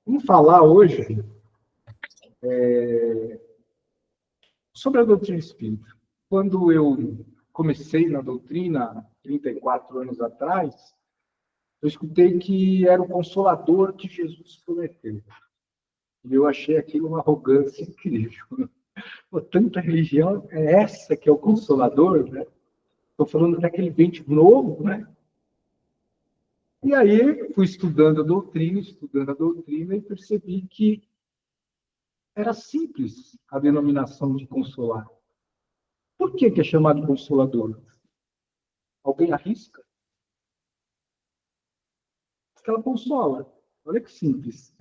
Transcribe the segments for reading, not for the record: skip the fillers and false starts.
Vamos falar hoje sobre a doutrina espírita. Quando eu comecei na doutrina, 34 anos atrás, eu escutei que era o consolador que Jesus prometeu. E eu achei aquilo uma arrogância incrível. Pô, tanta religião, é essa que é o consolador, né? Estou falando daquele vem de novo, né? E aí fui estudando a doutrina e percebi que era simples a denominação de consolar. Por que é chamado consolador? Alguém arrisca? Porque ela consola. Olha que simples.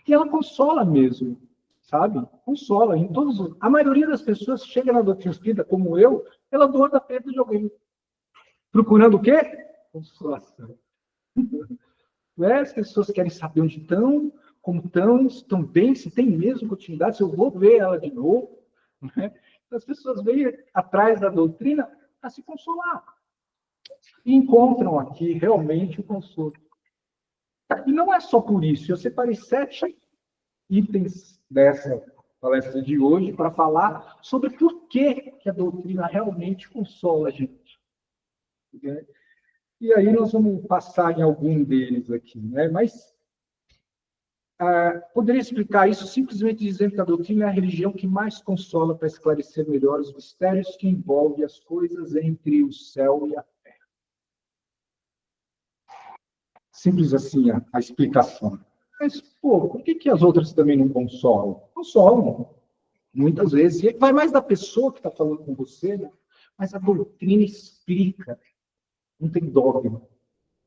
E ela consola mesmo, sabe? Consola. A maioria das pessoas chega na doutrina espírita, como eu, pela dor da perda de alguém. Procurando o quê? Consolação. As pessoas querem saber onde estão, como estão bem, se tem mesmo continuidade, se eu vou ver ela de novo. Né? As pessoas vêm atrás da doutrina para se consolar. E encontram aqui realmente o consolo. E não é só por isso. Eu separei 7 itens dessa palestra de hoje para falar sobre por que a doutrina realmente consola a gente. Né? E aí nós vamos passar em algum deles aqui. Né? Mas poderia explicar isso simplesmente dizendo que a doutrina é a religião que mais consola para esclarecer melhor os mistérios que envolvem as coisas entre o céu e a terra. Simples assim a explicação. Mas, por que as outras também não consolam? Consolam, muitas vezes. E vai mais da pessoa que está falando com você, né? Mas a doutrina explica, não tem dogma.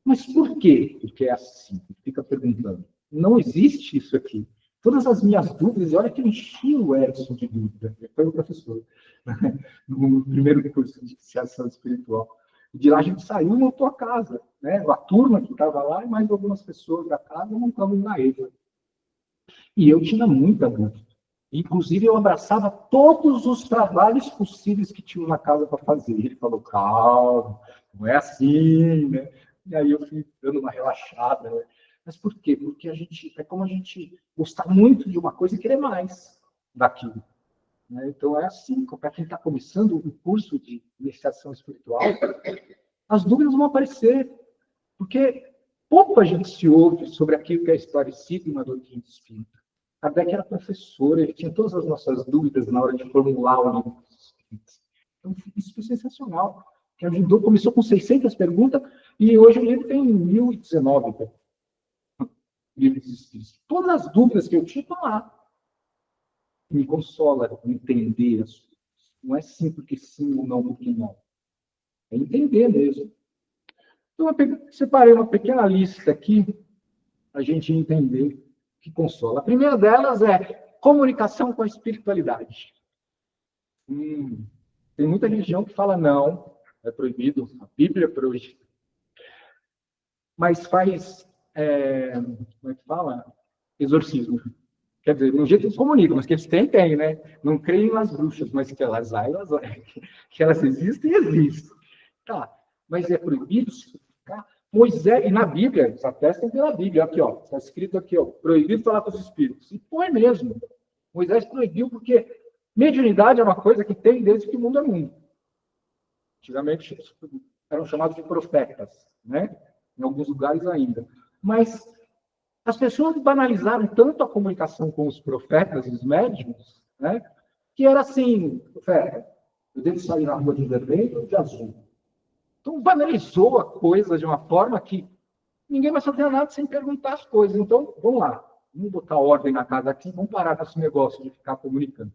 Mas por quê? Porque é assim, fica perguntando. Não existe isso aqui. Todas as minhas dúvidas, e olha que eu enchi o Edson de dúvida, foi o professor, no primeiro curso de iniciação espiritual. De lá a gente saiu e montou a casa. Né? A turma que estava lá e mais algumas pessoas da casa montamos na EJA. E eu tinha muita dúvida. Inclusive, eu abraçava todos os trabalhos possíveis que tinha na casa para fazer. Ele falou, calma, não é assim, né? E aí eu fui dando uma relaxada. Né? Mas por quê? Porque é como a gente gostar muito de uma coisa e querer mais daquilo. Né? Então, é assim, para quem está começando o curso de iniciação espiritual, as dúvidas vão aparecer. Porque pouco a gente se ouve sobre aquilo que é esclarecido na doutrina espírita. Kardec era professor, ele tinha todas as nossas dúvidas na hora de formular o livro dos espíritos. Então, isso foi sensacional. Que ajudou, começou com 600 perguntas e hoje o livro tem 1019 livros espíritos. Todas as dúvidas que eu tinha estão lá. Me consola entender as coisas. Não é sim porque sim ou não porque não. É entender mesmo. Então, eu separei uma pequena lista aqui para a gente entender que consola. A primeira delas é comunicação com a espiritualidade. Tem muita religião que fala não, é proibido, a Bíblia é proibida. Mas faz, como é que fala? Exorcismo. Quer dizer, no jeito eles comunicam, mas que eles têm, né? Não creem nas bruxas, mas que elas que elas existem, existem. Tá, mas é proibido ficar. Moisés, e na Bíblia, eles atestam pela Bíblia, aqui, ó, está escrito aqui, ó, proibido falar com os espíritos. E foi mesmo. Moisés proibiu porque mediunidade é uma coisa que tem desde que o mundo é mundo. Antigamente eram chamados de profetas, né? Em alguns lugares ainda. Mas as pessoas banalizaram tanto a comunicação com os profetas, os médiuns, né? Que era assim, profeta, eu devo sair na rua de vermelho ou de azul? Então, banalizou a coisa de uma forma que ninguém vai fazer nada sem perguntar as coisas. Então, vamos lá. Vamos botar ordem na casa aqui, vamos parar com esse negócio de ficar comunicando.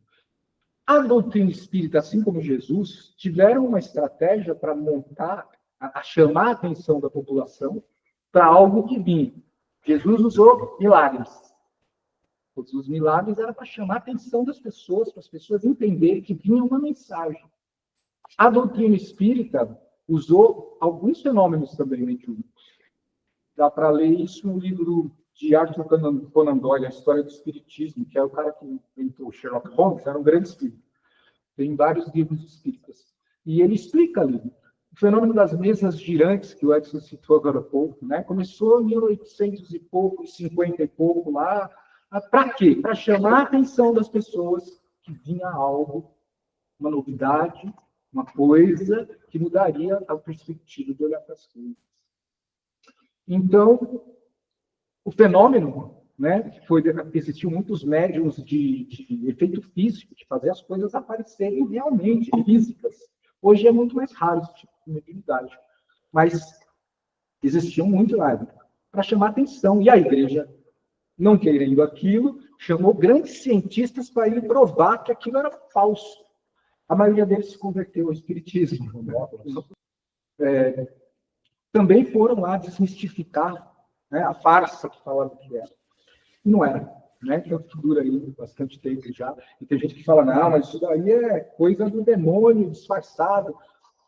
A doutrina espírita, assim como Jesus, tiveram uma estratégia para montar, a chamar a atenção da população para algo divino. Jesus usou milagres. Todos os milagres eram para chamar a atenção das pessoas, para as pessoas entenderem que vinha uma mensagem. A doutrina espírita usou alguns fenômenos também mediúnicos. Dá para ler isso no livro de Arthur Conan Doyle, A História do Espiritismo, que é o cara que inventou Sherlock Holmes, era um grande espírito. Tem vários livros espíritas. E ele explica ali O fenômeno das mesas girantes, que o Edson citou agora há pouco, né? Começou em 1800 e pouco, 50 e pouco lá. Para quê? Para chamar a atenção das pessoas que vinha algo, uma novidade, uma coisa que mudaria a perspectiva de olhar para as coisas. Então, o fenômeno, né, que existiu muitos médiums de efeito físico, de fazer as coisas aparecerem realmente físicas. Hoje é muito mais raro esse tipo de mediunidade. Mas existiam muito lá para chamar atenção. E a igreja, não querendo aquilo, chamou grandes cientistas para ir provar que aquilo era falso. A maioria deles se converteu ao espiritismo. Também foram lá desmistificar, né, a farsa que falavam que era. E não era. Né? Tanto que dura aí bastante tempo já. E tem gente que fala, não, mas isso daí é coisa do demônio disfarçado.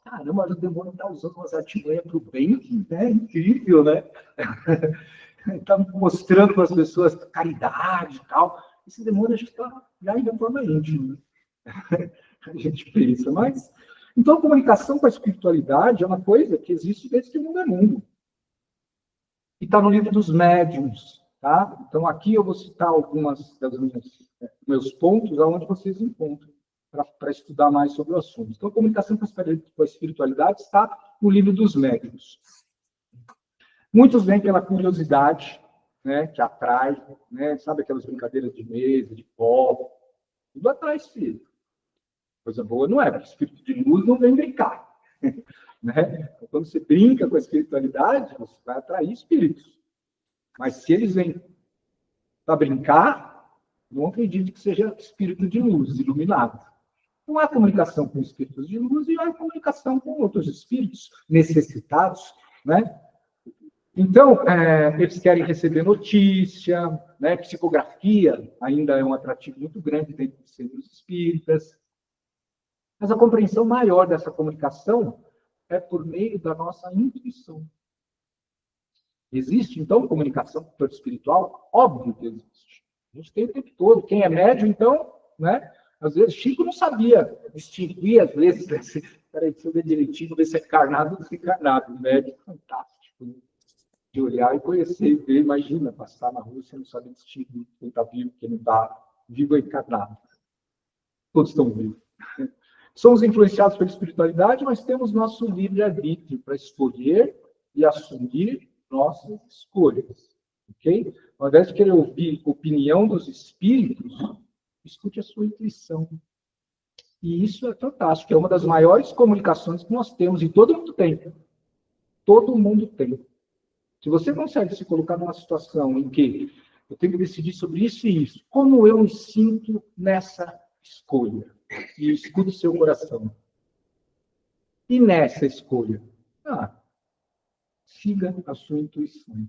Caramba, mas o demônio está usando umas artimanhas para o bem, né? Incrível, né? Está mostrando para as pessoas caridade e tal. Esse demônio a gente está já em reforma íntima. A gente pensa, mas... Então, a comunicação com a espiritualidade é uma coisa que existe desde que o mundo é mundo. E está no livro dos médiuns, tá? Então, aqui eu vou citar algumas das meus pontos aonde vocês encontram para estudar mais sobre o assunto. Então, a comunicação com a espiritualidade está no livro dos médiuns. Muitos vêm pela curiosidade, né, que atrai, né, sabe aquelas brincadeiras de mesa, de copo, tudo atrai espírito. Coisa boa não é, porque espírito de luz não vem brincar. Né? Então, quando você brinca com a espiritualidade, você vai atrair espíritos. Mas se eles vêm para brincar, não acredite que seja espírito de luz, iluminado. Não há comunicação com espíritos de luz e há comunicação com outros espíritos necessitados, né? Então, eles querem receber notícia, né? Psicografia ainda é um atrativo muito grande dentro dos centros espíritas. Mas a compreensão maior dessa comunicação é por meio da nossa intuição. Existe, então, comunicação com o plano espiritual? Óbvio que existe. A gente tem o tempo todo. Quem é médium, então, né? Às vezes, Chico não sabia distinguir, às vezes, peraí, deixa eu ver direitinho, ver se é encarnado ou desencarnado. O médium é fantástico, né? De olhar e conhecer e ver. Imagina, passar na rua e você não sabe distinguir quem está vivo, quem não está vivo ou encarnado. Todos estão vivos. Somos influenciados pela espiritualidade, mas temos nosso livre-arbítrio para escolher e assumir nossas escolhas. Ok? Ao invés de querer ouvir a opinião dos espíritos, escute a sua intuição. E isso é fantástico. É uma das maiores comunicações que nós temos, e todo mundo tem. Todo mundo tem. Se você consegue se colocar numa situação em que eu tenho que decidir sobre isso e isso, como eu me sinto nessa escolha? E escuta o seu coração. E nessa escolha? Siga a sua intuição.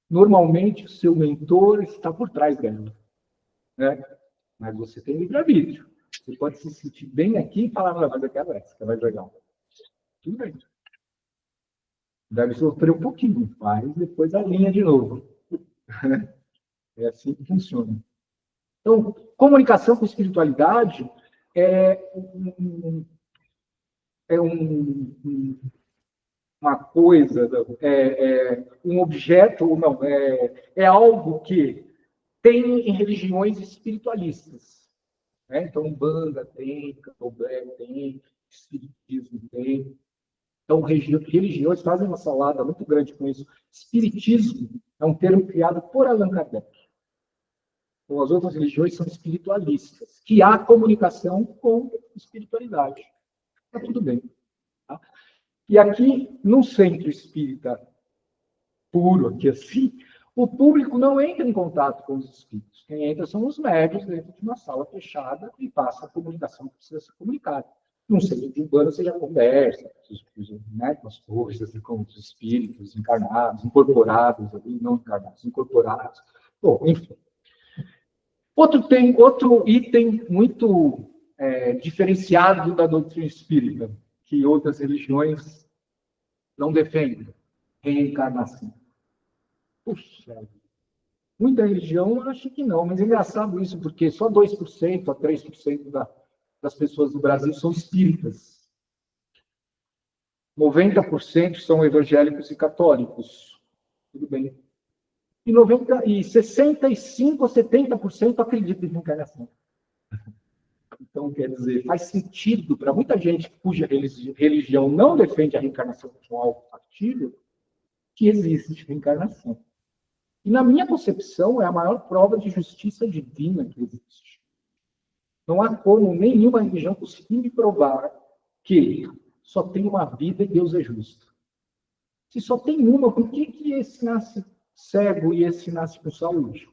Normalmente, o seu mentor está por trás dela. Né? Mas você tem livre-arbítrio. Você pode se sentir bem aqui e falar, mas eu quero essa, que é mais legal. Tudo bem. Deve sofrer um pouquinho, mas depois alinha de novo. É assim que funciona. Então, comunicação com espiritualidade é uma coisa, um objeto, ou não, é algo que tem em religiões espiritualistas. Né? Então, Umbanda tem, Candomblé tem, Espiritismo tem. Então, religiões fazem uma salada muito grande com isso. Espiritismo é um termo criado por Allan Kardec. Então, as outras religiões são espiritualistas, que há comunicação com espiritualidade. Está tudo bem. Tá? E aqui, no centro espírita puro, aqui assim, o público não entra em contato com os espíritos. Quem entra são os médios dentro de uma sala fechada e passa a comunicação que precisa ser comunicada. Num centro de Umbanda, você já conversa, né, com as coisas, com os espíritos encarnados, incorporados, não encarnados, incorporados. Bom, enfim. Outro item muito diferenciado da doutrina espírita, que outras religiões não defendem: reencarnação. Puxa, muita religião acha que não, mas é engraçado isso, porque só 2% a 3% das pessoas do Brasil são espíritas. 90% são evangélicos e católicos. Tudo bem. E 65% a 70% acreditam em reencarnação. Então, quer dizer, faz sentido para muita gente cuja religião não defende a reencarnação como algo factível, que existe reencarnação. E, na minha concepção, é a maior prova de justiça divina que existe. Não há como nenhuma religião conseguir me provar que só tem uma vida e Deus é justo. Se só tem uma, por que esse nasce cego e esse nasce com saúde?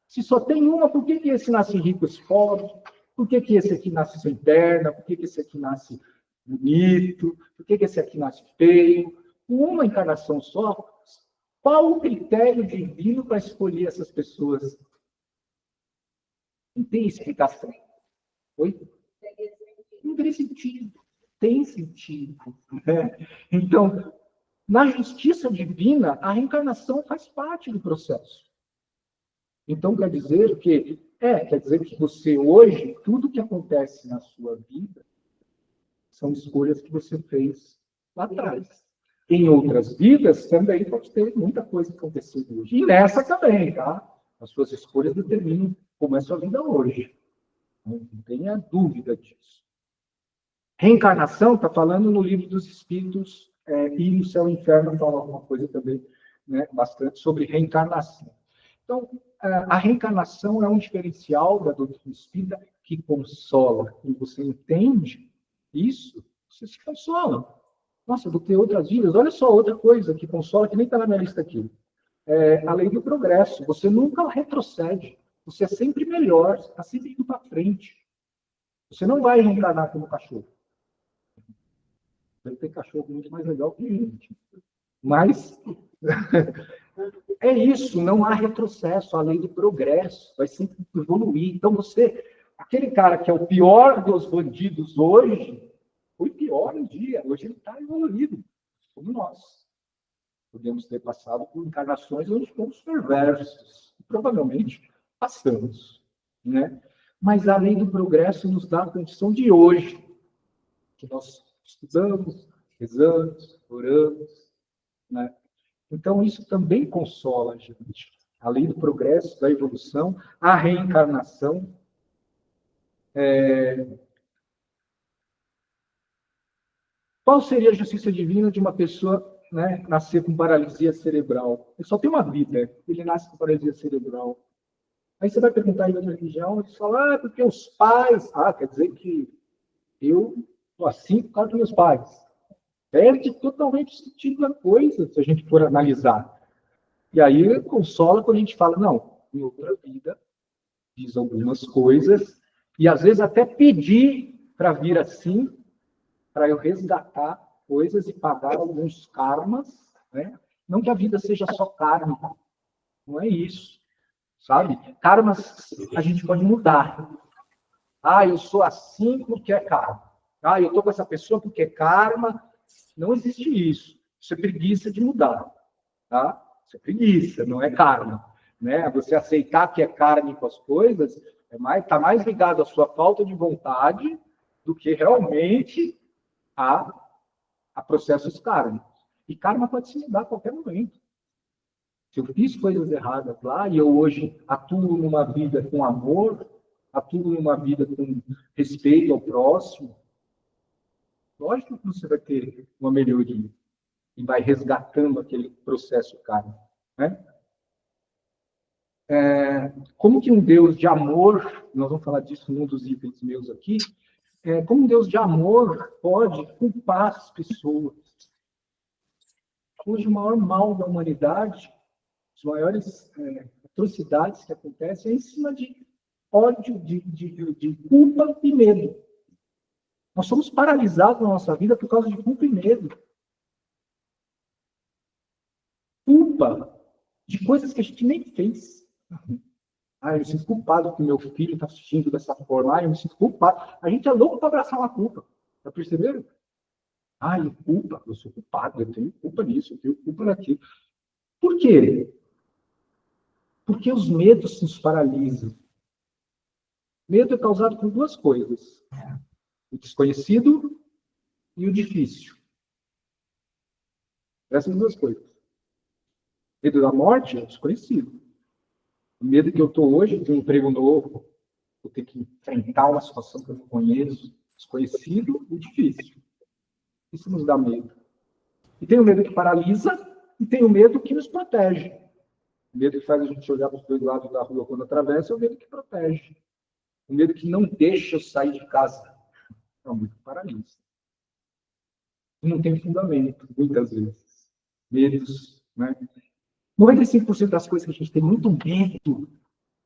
Se só tem uma, por que esse nasce rico e esse pobre? Por que esse aqui nasce sem perna? Por que esse aqui nasce bonito? Por que esse aqui nasce feio? Com uma encarnação só, qual o critério divino para escolher essas pessoas? Não tem explicação. Oi? Não tem sentido. Tem sentido. Então, na justiça divina, a reencarnação faz parte do processo. Então, quer dizer que você hoje, tudo que acontece na sua vida, são escolhas que você fez lá atrás. Em outras vidas, também pode ter muita coisa acontecendo hoje. E nessa também, tá? As suas escolhas determinam como é a sua vida hoje. Não tenha dúvida disso. Reencarnação, está falando no Livro dos Espíritos, e no Céu e Inferno fala alguma coisa também, né, bastante sobre reencarnação. Então, a reencarnação é um diferencial da doutrina espírita que consola. Quando você entende isso, você se consola. Nossa, vou ter outras vidas. Olha só outra coisa que consola, que nem está na minha lista aqui. A lei do progresso. Você nunca retrocede. Você é sempre melhor. Você está sempre indo para frente. Você não vai reencarnar como cachorro. Deve ter cachorro muito mais legal que gente. Mas é isso, não há retrocesso, a lei do progresso, vai sempre evoluir. Então aquele cara que é o pior dos bandidos hoje, foi pior um dia, hoje ele está evoluído, como nós. Podemos ter passado por encarnações onde fomos perversos, provavelmente passamos, né? Mas a lei do progresso nos dá a condição de hoje, que nós estudamos, rezamos, oramos, né? Então, isso também consola a gente. A lei do progresso, da evolução, a reencarnação. Qual seria a justiça divina de uma pessoa, né, nascer com paralisia cerebral? Ele só tem uma vida, ele nasce com paralisia cerebral. Aí você vai perguntar em outra religião, eles falam, porque os pais... quer dizer que eu estou assim por causa dos meus pais. Perde totalmente o sentido da coisa, se a gente for analisar. E aí consola quando a gente fala, não, em outra vida, diz algumas coisas, e às vezes até pedir para vir assim, para eu resgatar coisas e pagar alguns karmas, né? Não que a vida seja só karma, não é isso, sabe? Karmas a gente pode mudar. Eu sou assim porque é karma. Eu estou com essa pessoa porque é karma. Não existe isso. Isso é preguiça de mudar, tá? Isso é preguiça, não é karma. Né? Você aceitar que é kármico as coisas está mais ligado à sua falta de vontade do que realmente a processos kármicos. E karma pode se mudar a qualquer momento. Se eu fiz coisas erradas lá e eu hoje atuo numa vida com amor, atuo numa vida com respeito ao próximo, lógico que você vai ter uma melhoria e vai resgatando aquele processo kármico, né? Como que um Deus de amor, nós vamos falar disso num dos itens meus aqui, como um Deus de amor pode culpar as pessoas? Hoje o maior mal da humanidade, as maiores atrocidades que acontecem é em cima de ódio, de culpa e medo. Nós somos paralisados na nossa vida por causa de culpa e medo. Culpa de coisas que a gente nem fez. Eu me sinto culpado que meu filho está assistindo dessa forma. Eu me sinto culpado. A gente é louco para abraçar uma culpa. Já perceberam? Culpa. Eu sou culpado. Eu tenho culpa nisso. Eu tenho culpa naquilo. Por quê? Porque os medos nos paralisam. Medo é causado por duas coisas. O desconhecido e o difícil. Essas duas coisas. Medo da morte é desconhecido. O medo que eu estou hoje de um emprego novo, vou ter que enfrentar uma situação que eu não conheço, desconhecido e difícil. Isso nos dá medo. E tem o medo que paralisa e tem o medo que nos protege. O medo que faz a gente olhar para os dois lados da rua quando atravessa é o medo que protege. O medo que não deixa eu sair de casa. É o medo que paralisa. E não tem fundamento, muitas vezes. Medos, né? 95% das coisas que a gente tem muito medo,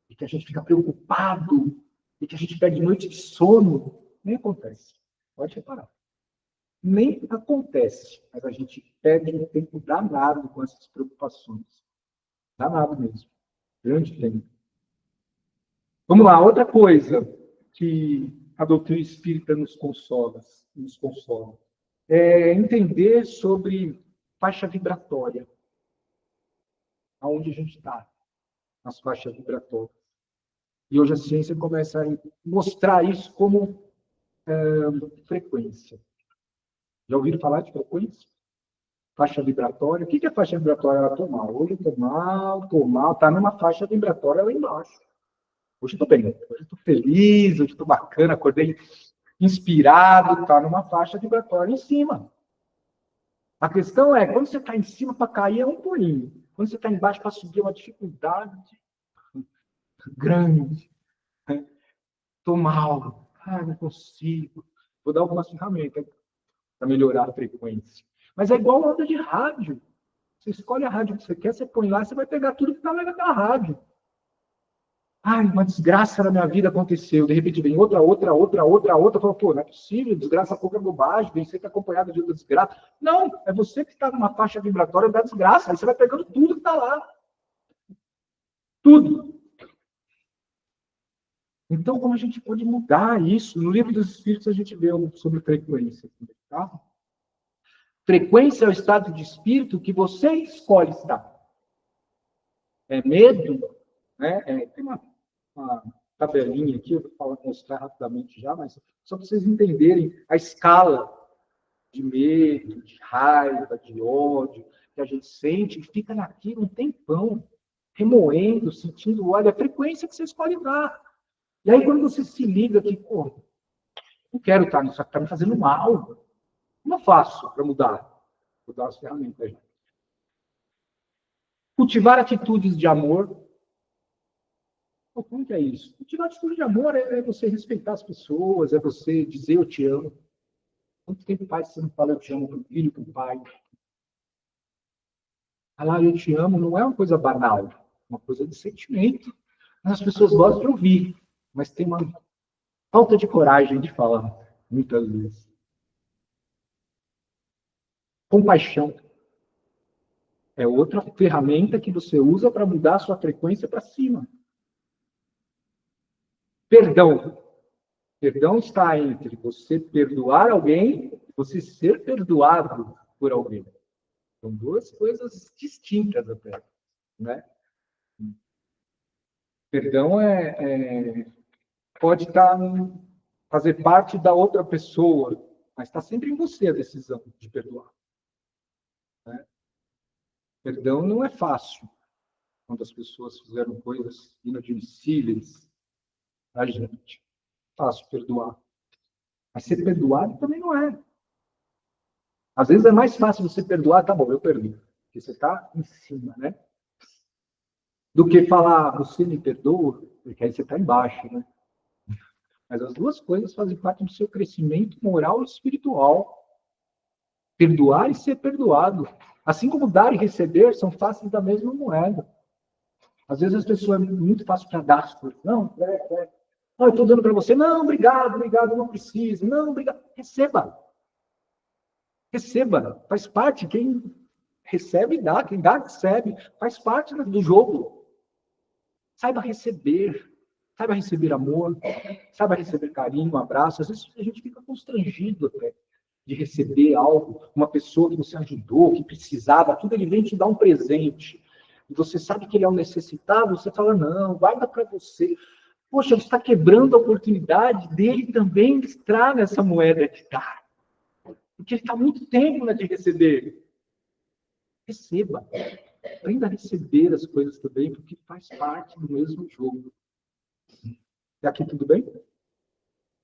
e que a gente fica preocupado, e que a gente perde noite de sono, nem acontece. Pode reparar. Nem acontece, mas a gente perde um tempo danado com essas preocupações. Danado mesmo. Grande tempo. Vamos lá, outra coisa que a doutrina espírita nos consola é entender sobre faixa vibratória. Aonde a gente está, nas faixas vibratórias. E hoje a ciência começa a mostrar isso como frequência. Já ouviram falar de frequência? Faixa vibratória. O que é faixa vibratória? Ela tô mal. Hoje eu tô mal. Está numa faixa vibratória lá embaixo. Hoje eu estou bem. Hoje eu estou feliz, hoje eu estou bacana, acordei inspirado, está numa faixa vibratória em cima. A questão é, quando você está em cima, para cair é um pulinho. Quando você está embaixo, para subir é uma dificuldade grande. Estou mal. Não consigo. Vou dar algumas ferramentas para melhorar a frequência. Mas é igual a onda de rádio. Você escolhe a rádio que você quer, você põe lá, você vai pegar tudo que está lá naquela rádio. Uma desgraça na minha vida aconteceu. De repente vem outra. Fala, pô, não é possível, desgraça pouca bobagem, vem sempre acompanhado de outra desgraça. Não, é você que está numa faixa vibratória da desgraça. Aí você vai pegando tudo que está lá. Tudo. Então, como a gente pode mudar isso? No Livro dos Espíritos a gente vê sobre frequência. Tá? Frequência é o estado de espírito que você escolhe estar. É medo, né? Tem uma tabelinha aqui, eu vou mostrar rapidamente já, mas só para vocês entenderem a escala de medo, de raiva, de ódio que a gente sente, e fica naquilo um tempão, remoendo, sentindo ódio. É a frequência que você escolhe dar. E aí, quando você se liga que, pô, não quero estar nisso, está me fazendo mal. Como eu faço para mudar? Vou dar as ferramentas aí. Cultivar atitudes de amor. Pô, como que é isso? Cultivar atitude de amor é você respeitar as pessoas, é você dizer eu te amo. Quanto tempo faz que você não fala eu te amo para o filho, para o pai? Falar eu te amo não é uma coisa banal, é uma coisa de sentimento. As pessoas gostam de ouvir, mas tem uma falta de coragem de falar, muitas vezes. Compaixão é outra ferramenta que você usa para mudar a sua frequência para cima. Perdão. Perdão está entre você perdoar alguém e você ser perdoado por alguém. São duas coisas distintas até, né? Perdão pode fazer parte da outra pessoa, mas está sempre em você a decisão de perdoar. Né? Perdão não é fácil quando as pessoas fizeram coisas inadmissíveis a gente. Fácil perdoar. Mas ser perdoado também não é. Às vezes é mais fácil você perdoar, tá bom, eu perdoo. Porque você está em cima, né? Do que falar, você me perdoa, porque aí você está embaixo, né? Mas as duas coisas fazem parte do seu crescimento moral e espiritual. Perdoar e ser perdoado. Assim como dar e receber são faces da mesma moeda. Às vezes as pessoas é muito fácil para dar as coisas. Não, eu estou dando para você. Não, obrigado, não preciso. Não, obrigado. Receba. Receba. Faz parte. Quem recebe, dá. Quem dá, recebe. Faz parte do jogo. Saiba receber. Saiba receber amor. Saiba receber carinho, um abraço. Às vezes a gente fica constrangido até de receber algo, uma pessoa que você ajudou, que precisava, tudo, ele vem te dar um presente. E você sabe que ele é um necessitado, você fala, não, guarda para você. Poxa, você está quebrando a oportunidade dele também estar nessa moeda de dar. Porque ele está muito tempo de receber. Receba. Aprenda a receber as coisas também, porque faz parte do mesmo jogo. E aqui tudo bem?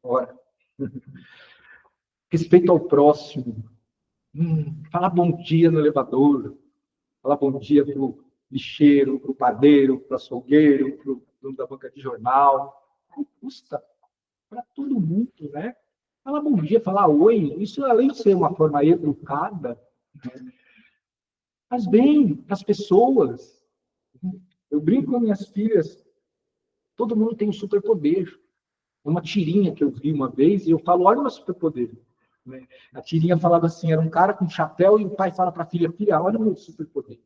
Ora. Respeito ao próximo. Falar bom dia no elevador. Falar bom dia para o lixeiro, para o padeiro, para o açougueiro, para o dono da banca de jornal. Não custa para todo mundo, né? Falar bom dia, falar oi, isso além de ser uma forma educada, né, faz bem para as pessoas. Eu brinco com minhas filhas, todo mundo tem um superpoder. Uma tirinha que eu vi uma vez, e eu falo, olha o meu superpoder. Né? A tirinha falava assim, era um cara com chapéu, e o pai fala para a filha, filha, olha o meu superpoder.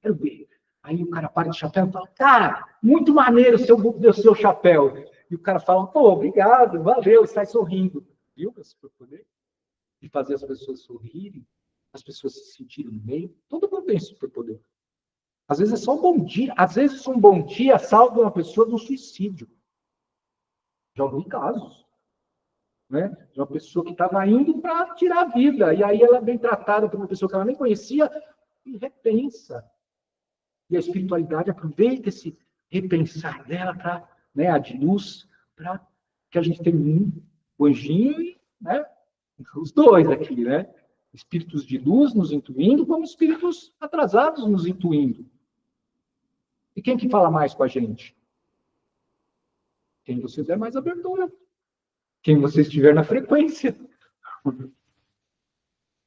Quero ver. Aí o cara para de chapéu e fala, cara, muito maneiro o seu chapéu. E o cara fala, pô, obrigado, valeu, está sorrindo. Viu meu superpoder? De fazer as pessoas sorrirem, as pessoas se sentirem bem. Todo mundo tem superpoder. Às vezes é só um bom dia. Às vezes um bom dia salva uma pessoa do suicídio. Já ouvi casos. Né? De uma pessoa que estava indo para tirar a vida. E aí ela é bem tratada por uma pessoa que ela nem conhecia e repensa. E a espiritualidade aproveita esse repensar dela para, né, a de luz, para que a gente tenha o anjinho e, né, os dois aqui, né? Espíritos de luz nos intuindo, como espíritos atrasados nos intuindo. E quem que fala mais com a gente? Quem você der mais abertura. Quem você estiver na frequência.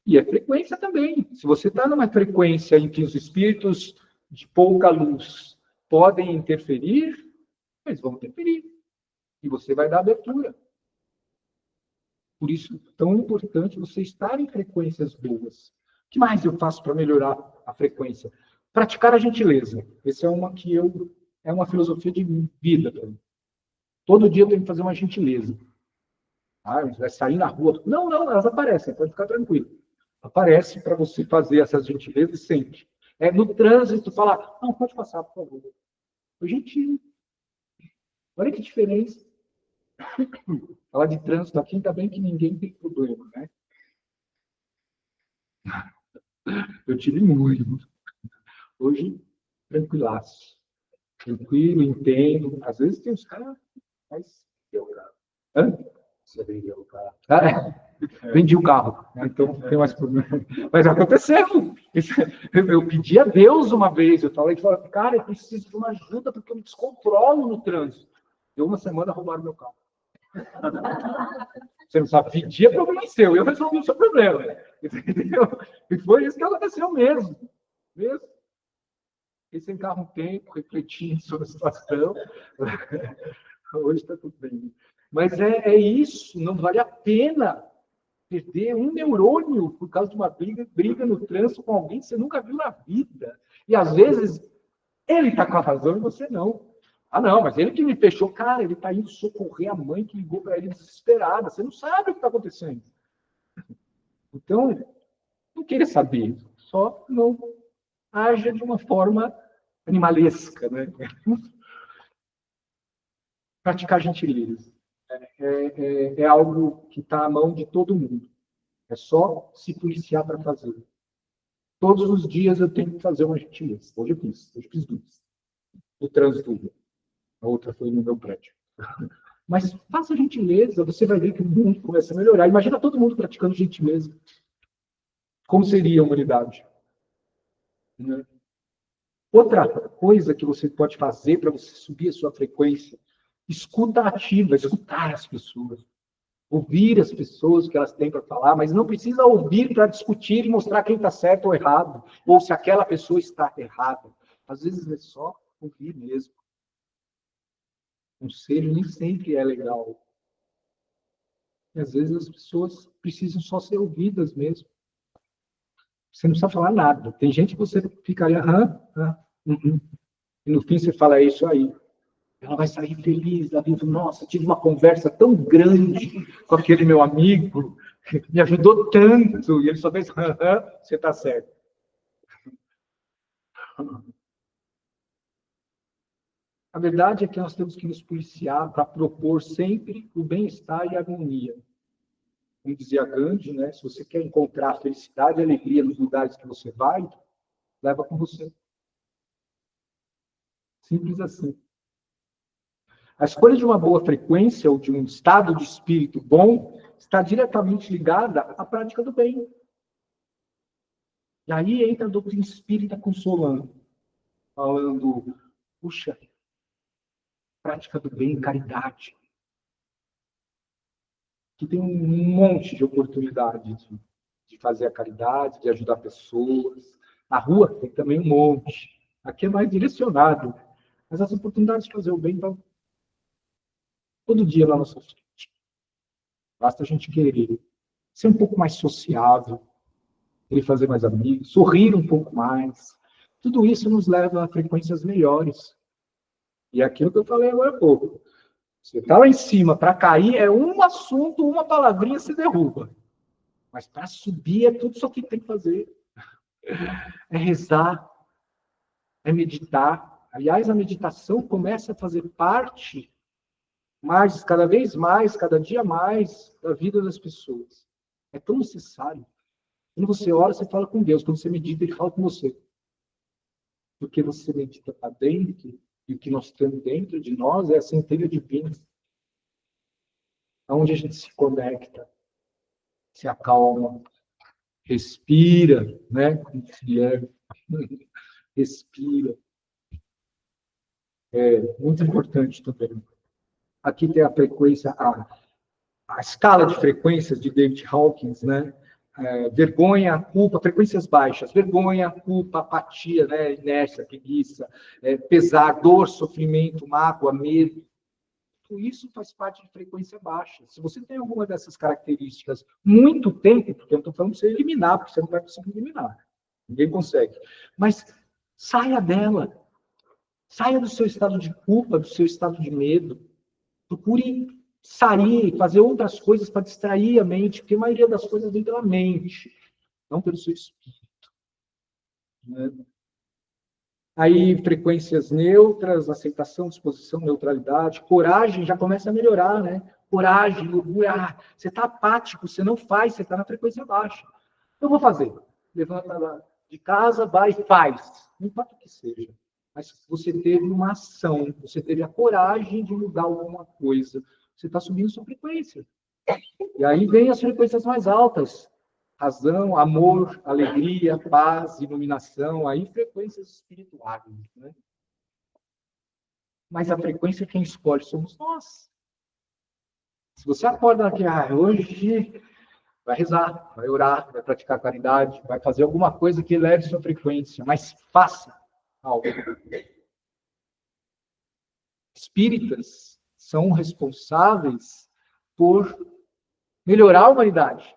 E a frequência também. Se você está numa frequência em que os espíritos de pouca luz podem interferir, eles vão interferir. E você vai dar abertura. Por isso, é tão importante você estar em frequências boas. O que mais eu faço para melhorar a frequência? Praticar a gentileza. Essa é uma que é uma filosofia de vida para mim. Todo dia eu tenho que fazer uma gentileza. Vai sair na rua. Não, elas aparecem, pode ficar tranquilo. Aparece para você fazer essas gentilezas e sente. No trânsito, falar, não, pode passar, por favor. Gentil. Olha que diferença. Falar de trânsito aqui, ainda bem que ninguém tem problema, né? Eu tive muito. Hoje, tranquilaço. Tranquilo, entendo. Às vezes tem os caras, mas eu, cara. Hã? Você vendeu o carro. Vendi o carro. Então, não tem mais problema. Mas aconteceu. Eu pedi a Deus uma vez. Eu falei, cara, eu preciso de uma ajuda porque eu me descontrolo no trânsito. Deu uma semana, roubaram meu carro. Você não sabe, pedir é problema seu. Eu resolvi o seu problema. Entendeu? E foi isso que aconteceu mesmo. Fiquei sem carro um tempo, refletindo sobre a situação. Hoje está tudo bem. Mas é isso, não vale a pena perder um neurônio por causa de uma briga no trânsito com alguém que você nunca viu na vida. E às vezes ele está com a razão e você não. Ah, não, mas ele que me fechou. Cara, ele está indo socorrer a mãe que ligou para ele desesperada. Você não sabe o que está acontecendo. Então, não queria saber. Só não haja de uma forma animalesca, né? Praticar gentileza. É algo que está à mão de todo mundo. É só se policiar para fazer. Todos os dias eu tenho que fazer uma gentileza. Hoje eu fiz duas. No trânsito, a outra foi no meu prédio. Mas faça gentileza, você vai ver que o mundo começa a melhorar. Imagina todo mundo praticando gentileza. Como seria a humanidade? Né? Outra coisa que você pode fazer para você subir a sua frequência, escuta ativa, escutar as pessoas. Ouvir as pessoas que elas têm para falar, mas não precisa ouvir para discutir e mostrar quem está certo ou errado, ou se aquela pessoa está errada. Às vezes é só ouvir mesmo. Conselho nem sempre é legal. E às vezes as pessoas precisam só ser ouvidas mesmo. Você não precisa falar nada. Tem gente que você fica ali, e no fim você fala, é isso aí. Ela vai sair feliz, ela diz, nossa, tive uma conversa tão grande com aquele meu amigo, me ajudou tanto, e ele só fez, você está certo. A verdade é que nós temos que nos policiar para propor sempre o bem-estar e a harmonia. Como dizia Gandhi, né? Se você quer encontrar felicidade e alegria nos lugares que você vai, leva com você. Simples assim. A escolha de uma boa frequência ou de um estado de espírito bom está diretamente ligada à prática do bem. E aí entra a doutrina espírita consolando, falando, puxa, prática do bem, caridade, que tem um monte de oportunidade de fazer a caridade, de ajudar pessoas. Na rua tem também um monte. Aqui é mais direcionado. Mas as oportunidades de fazer o bem estão todo dia na nossa frente. Basta a gente querer ser um pouco mais sociável, querer fazer mais amigos, sorrir um pouco mais. Tudo isso nos leva a frequências melhores. E é aquilo que eu falei agora há pouco. Você está lá em cima, para cair é um assunto, uma palavrinha se derruba. Mas para subir é tudo só que tem que fazer. É rezar, é meditar. Aliás, a meditação começa a fazer parte, mais, cada vez mais, cada dia mais, da vida das pessoas. É tão necessário. Quando você ora, você fala com Deus. Quando você medita, Ele fala com você. Porque você medita para dentro, e o que nós temos dentro de nós é a centelha divina, onde a gente se conecta, se acalma, respira, né? Como se é. Respira. É muito importante também. Aqui tem a frequência, a escala de frequências de David Hawkins, né? Vergonha, culpa, frequências baixas, vergonha, culpa, apatia, né? Inércia, preguiça, pesar, dor, sofrimento, mágoa, medo. Tudo isso faz parte de frequência baixa. Se você tem alguma dessas características muito tempo, porque eu não estou falando para você eliminar, porque você não vai conseguir eliminar. Ninguém consegue. Mas saia dela. Saia do seu estado de culpa, do seu estado de medo. Procure sair, fazer outras coisas para distrair a mente, porque a maioria das coisas vem pela mente, não pelo seu espírito. Né? Aí, frequências neutras, aceitação, disposição, neutralidade, coragem já começa a melhorar, né? Coragem, orgulho, você está apático, você não faz, você está na frequência baixa. Eu vou fazer. Levanta lá de casa, vai e faz. Não importa o que seja. Mas você teve uma ação, você teve a coragem de mudar alguma coisa. Você está subindo sua frequência. E aí vem as frequências mais altas. Razão, amor, alegria, paz, iluminação, aí frequências espirituais. Né? Mas a frequência quem escolhe somos nós. Se você acorda aqui, hoje vai rezar, vai orar, vai praticar caridade, vai fazer alguma coisa que eleve sua frequência, mas faça algo. Espíritas são responsáveis por melhorar a humanidade.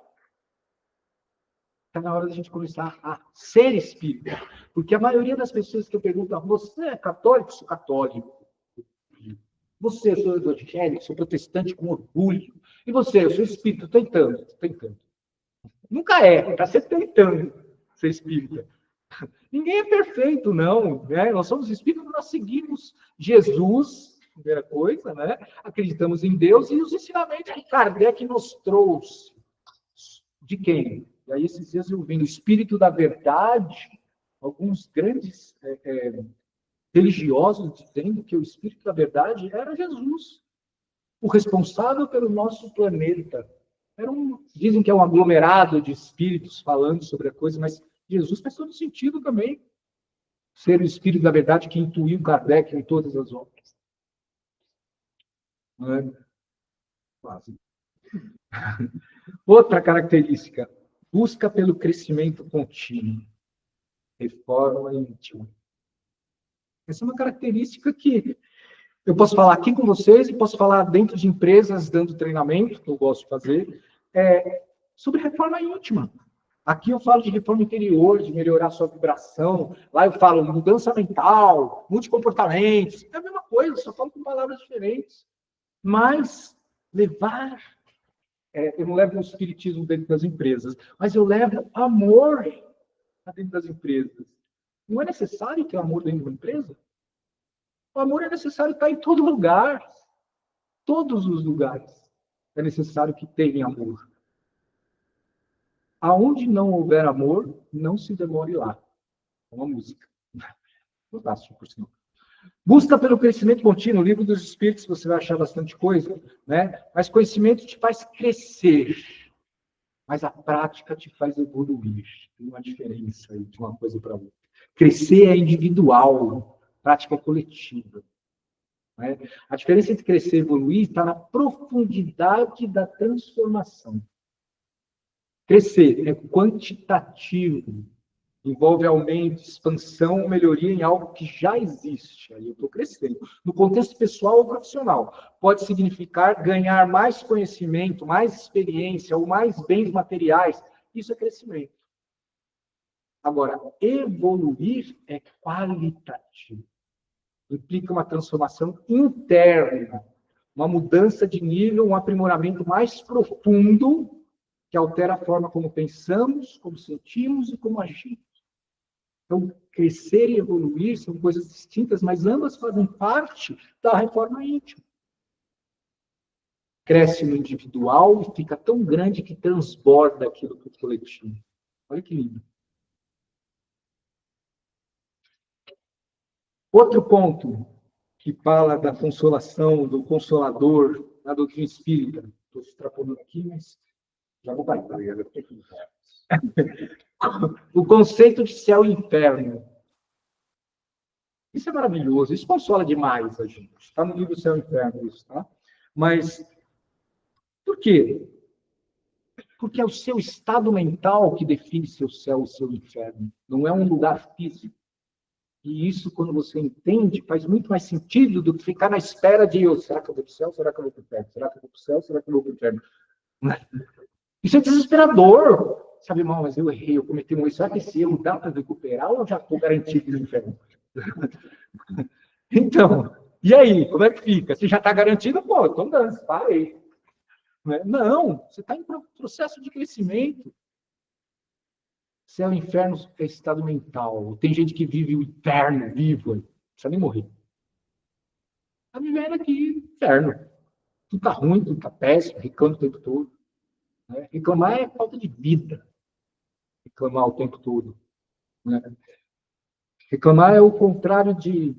Está na hora da gente começar a ser espírita. Porque a maioria das pessoas que eu pergunto, você é católico? Sou católico. Você, eu sou evangélico, sou protestante com orgulho. E você, eu sou espírita, tentando. Nunca é, está sempre tentando ser espírita. Ninguém é perfeito, não. Né? Nós somos espíritas, nós seguimos Jesus, primeira coisa, né? Acreditamos em Deus e os ensinamentos que Kardec nos trouxe. De quem? E aí, esses dias eu vi no Espírito da Verdade, alguns grandes religiosos dizendo que o Espírito da Verdade era Jesus, o responsável pelo nosso planeta. Dizem que é um aglomerado de espíritos falando sobre a coisa, mas Jesus faz todo sentido também. Ser o Espírito da Verdade que intuiu Kardec em todas as obras. Não é? Quase. Outra característica, busca pelo crescimento contínuo. Reforma íntima. Essa é uma característica que eu posso falar aqui com vocês e posso falar dentro de empresas, dando treinamento, que eu gosto de fazer, sobre reforma íntima. Aqui eu falo de reforma interior, de melhorar a sua vibração. Lá eu falo mudança mental, multicomportamentos. É a mesma coisa, só falo com palavras diferentes. Mas levar... eu não levo o espiritismo dentro das empresas, mas eu levo amor dentro das empresas. Não é necessário ter amor dentro de uma empresa? O amor é necessário estar em todo lugar. Todos os lugares é necessário que tenha amor. Aonde não houver amor, não se demore lá. uma música. Fantástico, por sinal. Busca pelo crescimento contínuo. O livro dos Espíritos você vai achar bastante coisa, né? Mas conhecimento te faz crescer. Mas a prática te faz evoluir. Tem uma diferença aí de uma coisa para outra. Crescer é individual, prática é coletiva. Né? A diferença entre crescer e evoluir está na profundidade da transformação. Crescer é quantitativo, envolve aumento, expansão, melhoria em algo que já existe. Aí eu estou crescendo. No contexto pessoal ou profissional, pode significar ganhar mais conhecimento, mais experiência ou mais bens materiais. Isso é crescimento. Agora, evoluir é qualitativo. Implica uma transformação interna, uma mudança de nível, um aprimoramento mais profundo que altera a forma como pensamos, como sentimos e como agimos. Então, crescer e evoluir são coisas distintas, mas ambas fazem parte da reforma íntima. Cresce no individual e fica tão grande que transborda aquilo para o coletivo. Olha que lindo. Outro ponto que fala da consolação, do consolador, da doutrina espírita. Estou extrapolando aqui, mas já vou parar. O conceito de céu e inferno. Isso é maravilhoso, isso consola demais a gente. Está no livro Céu e Inferno, isso, tá? Mas, por quê? Porque é o seu estado mental que define seu céu e seu inferno. Não é um lugar físico. E isso, quando você entende, faz muito mais sentido do que ficar na espera de será que eu vou para o céu? Será que eu vou para o inferno? Será que eu vou para o céu? Será que eu vou para o inferno? Isso é desesperador. Sabe, irmão, mas eu errei, eu cometi um erro. Será que esse erro dá para recuperar ou eu já estou garantido no inferno? Então, e aí, como é que fica? Você já está garantido? Pô, então dança, parei. Não, você está em processo de crescimento. Céu e inferno é estado mental. Tem gente que vive o inferno vivo, não precisa nem morrer. Está vivendo aqui inferno. Tudo está ruim, tudo está péssimo, reclama o tempo todo. Né? Reclamar é falta de vida. Reclamar o tempo todo. Né? Reclamar é o contrário de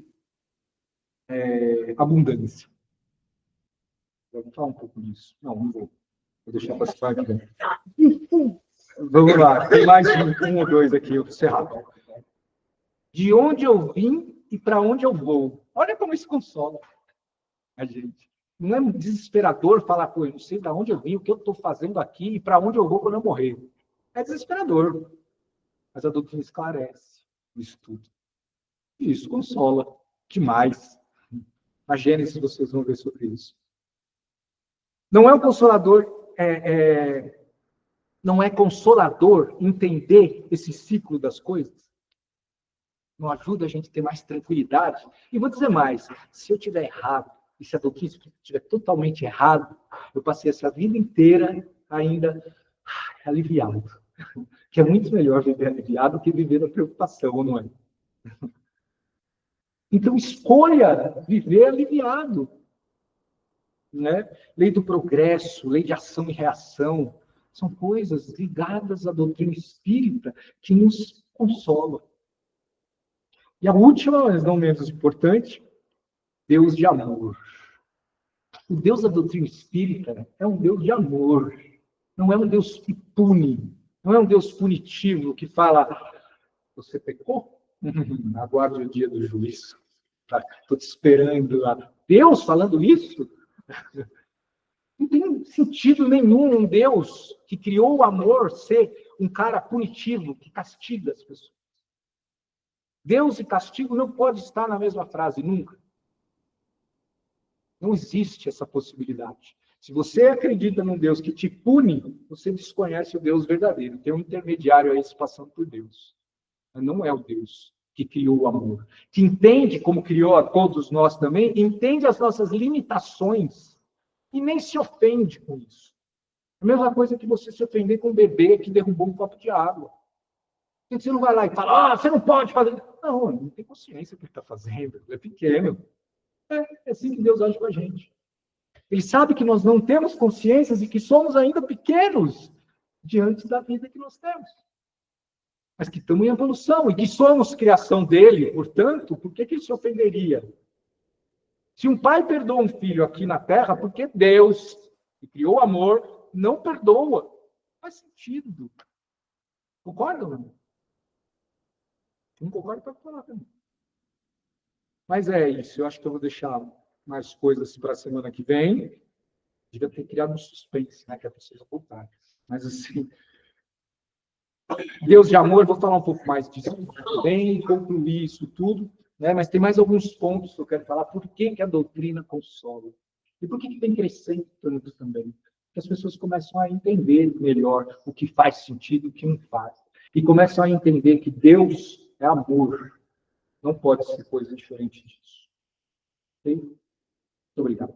abundância. Vamos falar um pouco disso. Não vou. Vou deixar passar aqui. Vamos lá, tem mais um ou dois aqui, eu vou encerrar. De onde eu vim e para onde eu vou. Olha como isso consola a gente. Não é desesperador falar, pô, eu não sei de onde eu vim, o que eu estou fazendo aqui e para onde eu vou quando eu morrer. É desesperador. Mas a doutrina esclarece isso tudo. E isso consola demais. Na Gênesis vocês vão ver sobre isso. Não é um consolador, não é consolador entender esse ciclo das coisas? Não ajuda a gente a ter mais tranquilidade? E vou dizer mais, se eu estiver errado, e se a doutrina estiver totalmente errado, eu passei essa vida inteira ainda aliviado. Que é muito melhor viver aliviado que viver na preocupação, não é? Então, escolha viver aliviado. Né? Lei do progresso, lei de ação e reação, são coisas ligadas à doutrina espírita que nos consolam. E a última, mas não menos importante, Deus de amor. O Deus da doutrina espírita é um Deus de amor. Não é um Deus que pune. Não é um Deus punitivo que fala, você pecou? Aguarde o dia do juízo. Estou te esperando lá. Deus falando isso? Não tem sentido nenhum um Deus que criou o amor ser um cara punitivo, que castiga as pessoas. Deus e castigo não pode estar na mesma frase, nunca. Não existe essa possibilidade. Se você acredita num Deus que te pune, você desconhece o Deus verdadeiro. Tem um intermediário aí se passando por Deus. Mas não é o Deus que criou o amor. Que entende, como criou a todos nós também, entende as nossas limitações e nem se ofende com isso. A mesma coisa que você se ofender com um bebê que derrubou um copo de água. Você não vai lá e fala, você não pode fazer. Não, ele não tem consciência do que ele está fazendo. É pequeno. É assim que Deus age com a gente. Ele sabe que nós não temos consciências e que somos ainda pequenos diante da vida que nós temos. mas que estamos em evolução e que somos criação dele, portanto, por que ele se ofenderia? Se um pai perdoa um filho aqui na Terra, porque Deus, que criou o amor, não perdoa. Faz sentido. Concorda, não? Não concorda, pode falar também. Mas é isso. Eu acho que eu vou deixar mais coisas para a semana que vem. Devia ter criado um suspense, né? Que é para vocês voltarem. Mas assim, Deus de amor, vou falar um pouco mais disso também, concluir isso tudo, né? Mas tem mais alguns pontos que eu quero falar. Por que a doutrina consola? E por que vem crescendo tanto também? Porque as pessoas começam a entender melhor o que faz sentido e o que não faz. E começam a entender que Deus é amor. Não pode ser coisa diferente disso. Ok? Muito obrigado.